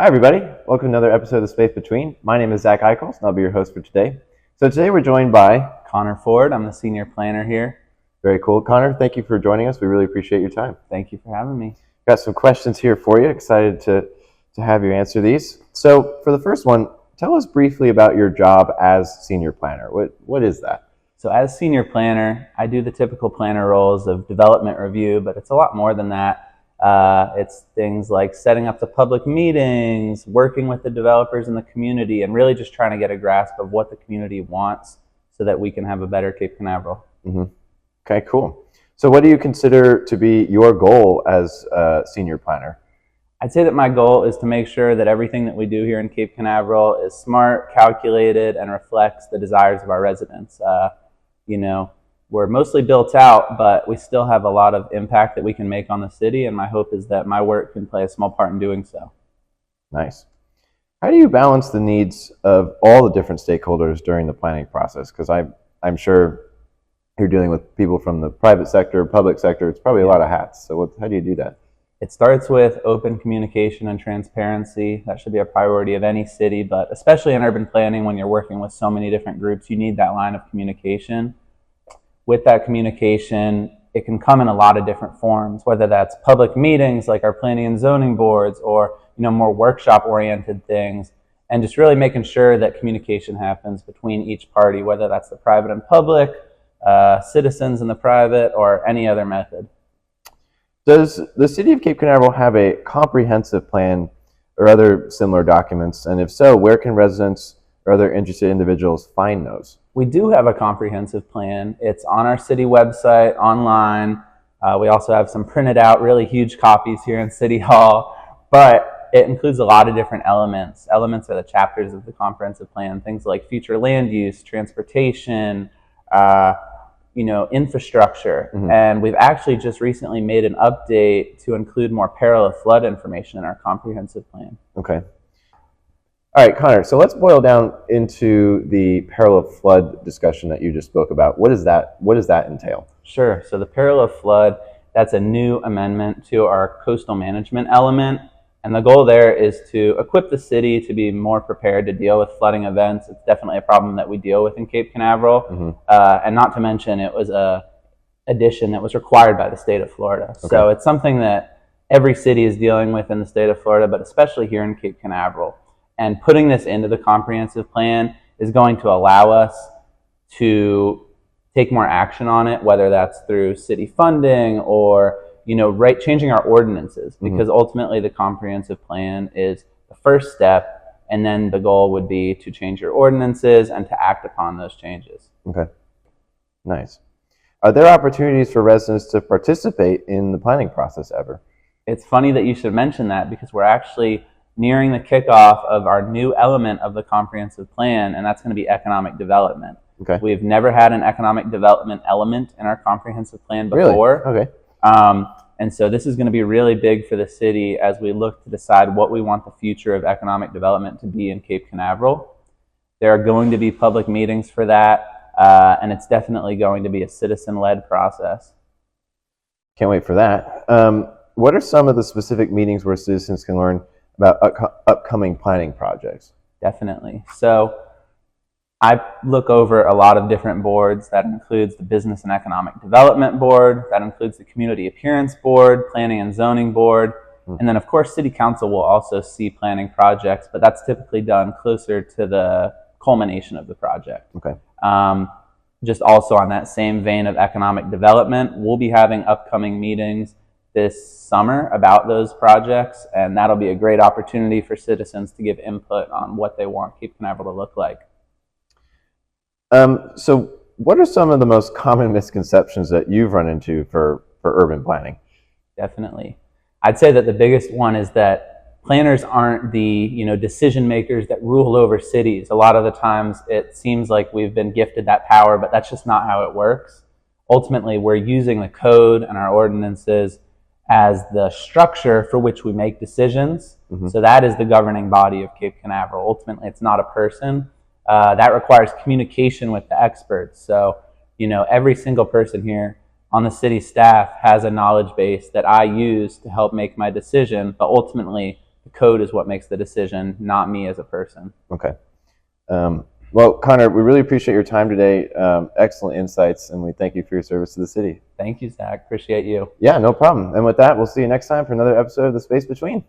Hi, everybody. Welcome to another episode of The Space Between. My name is Zach Eichels, and I'll be your host for today. So today we're joined by Connor Ford. I'm the senior planner here. Very cool. Connor, thank you for joining us. We really appreciate your time. Thank you for having me. Got some questions here for you. Excited to have you answer these. So for the first one, tell us briefly about your job as senior planner. What is that? So as senior planner, I do the typical planner roles of development review, but it's a lot more than that. It's things like setting up the public meetings, working with the developers in the community, and really just trying to get a grasp of what the community wants so that we can have a better Cape Canaveral. Mm-hmm. Okay, cool. So what do you consider to be your goal as a senior planner? I'd say that my goal is to make sure that everything that we do here in Cape Canaveral is smart, calculated, and reflects the desires of our residents. We're mostly built out, but we still have a lot of impact that we can make on the city, and my hope is that my work can play a small part in doing so. Nice. How do you balance the needs of all the different stakeholders during the planning process? Because I'm sure you're dealing with people from the private sector, public sector. It's probably a lot of hats. So how do you do that? It starts with open communication and transparency. That should be a priority of any city, but especially in urban planning, when you're working with so many different groups, you need that line of communication. With that communication, it can come in a lot of different forms, whether that's public meetings like our planning and zoning boards, or more workshop-oriented things, and just really making sure that communication happens between each party, whether that's the private and public, citizens and the private, or any other method. Does the City of Cape Canaveral have a comprehensive plan or other similar documents? And if so, where can residents or other interested individuals find those? We do have a comprehensive plan. It's on our city website, online. We also have some printed out, really huge copies here in City Hall, but it includes a lot of different elements. Elements are the chapters of the comprehensive plan, things like future land use, transportation, infrastructure. Mm-hmm. And we've actually just recently made an update to include more peril of flood information in our comprehensive plan. Okay. All right, Connor, so let's boil down into the peril of flood discussion that you just spoke about. What does that entail? Sure. So the peril of flood, that's a new amendment to our coastal management element. And the goal there is to equip the city to be more prepared to deal with flooding events. It's definitely a problem that we deal with in Cape Canaveral. Mm-hmm. And not to mention, it was an addition that was required by the state of Florida. Okay. So it's something that every city is dealing with in the state of Florida, but especially here in Cape Canaveral. And putting this into the comprehensive plan is going to allow us to take more action on it, whether that's through city funding or changing our ordinances, because mm-hmm. ultimately the comprehensive plan is the first step, and then the goal would be to change your ordinances and to act upon those changes. Okay, nice. Are there opportunities for residents to participate in the planning process ever? It's funny that you should mention that, because we're actually nearing the kickoff of our new element of the comprehensive plan, and that's going to be economic development. Okay. We've never had an economic development element in our comprehensive plan before. Really? Okay. And so this is going to be really big for the city as we look to decide what we want the future of economic development to be in Cape Canaveral. There are going to be public meetings for that, and it's definitely going to be a citizen-led process. Can't wait for that. What are some of the specific meetings where citizens can learn about upcoming planning projects? Definitely. So I look over a lot of different boards. That includes the Business and Economic Development Board. That includes the Community Appearance Board, Planning and Zoning Board. And then, of course, City Council will also see planning projects, but that's typically done closer to the culmination of the project. Okay. Just also on that same vein of economic development, we'll be having upcoming meetings this summer about those projects, and that'll be a great opportunity for citizens to give input on what they want Cape Canaveral to look like. So what are some of the most common misconceptions that you've run into for urban planning? Definitely. I'd say that the biggest one is that planners aren't the decision makers that rule over cities. A lot of the times it seems like we've been gifted that power, but that's just not how it works. Ultimately, we're using the code and our ordinances as the structure for which we make decisions. Mm-hmm. So that is the governing body of Cape Canaveral. Ultimately, it's not a person. That requires communication with the experts. So, every single person here on the city staff has a knowledge base that I use to help make my decision, but ultimately The code is what makes the decision, not me as a person. Okay. Well, Connor, we really appreciate your time today. Excellent insights, and we thank you for your service to the city. Thank you, Zach. Appreciate you. Yeah, no problem. And with that, we'll see you next time for another episode of The Space Between.